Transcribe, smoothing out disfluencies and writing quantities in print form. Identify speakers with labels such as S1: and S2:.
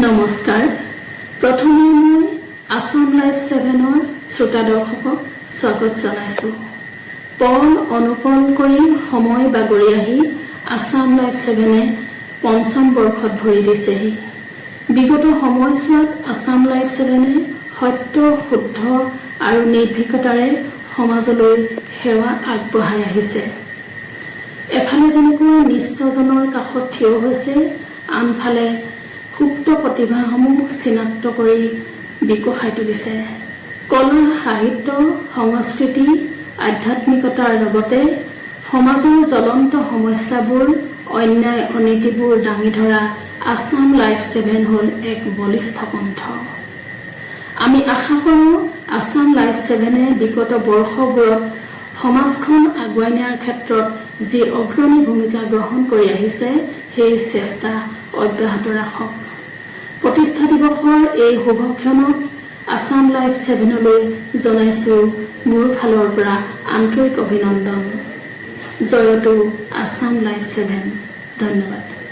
S1: নমস্কাৰ প্ৰথমে মই আসাম লাইভ 7ৰ শ্ৰোতা দৰ্শকক স্বাগত জনাইছো পল অনুপল কৰি সময় বাগৰি আহি আসাম লাইভ 7এ পঞ্চম বৰ্ষত ভৰি দিছেহি বিগত সময়ছোৱাত আসাম লাইভ 7এ সত্য শুদ্ধ আৰু নিৰ্ভীকতাৰে সমাজলৈ সেৱা আগবঢ়াই আহিছে এফালে যেনেকৈ নিশ্চজনৰ কাষত থিয় হৈছে আনফালে সুপ্ত প্ৰতিভাসমূহ চিনাক্ত কৰি বিকশাই তুলিছে কলা সাহিত্য সংস্কৃতি আধ্যাত্মিকতাৰ লগতে সমাজৰ জ্বলন্ত সমস্যাবোৰ অন্যায় অনীতিবোৰ দাঙি ধৰা আসাম লাইভ 7 হ'ল এক বলিষ্ঠ কণ্ঠ আমি আশা কৰোঁ আসাম লাইভ 7এ বিগত বৰ্ষবোৰত সমাজখন আগুৱাই নিয়াৰ ক্ষেত্ৰত যি অগ্ৰণী ভূমিকা গ্ৰহণ কৰি আহিছে সেই চেষ্টা অব্যাহত ৰাখক প্ৰতিষ্ঠা দিৱসৰ এই শুভক্ষণত আসাম লাইভ 7লৈ জনাইছো মোৰ ফালৰ পৰা আন্তৰিক অভিনন্দন জয়তু আসাম লাইভ 7 ধন্যবাদ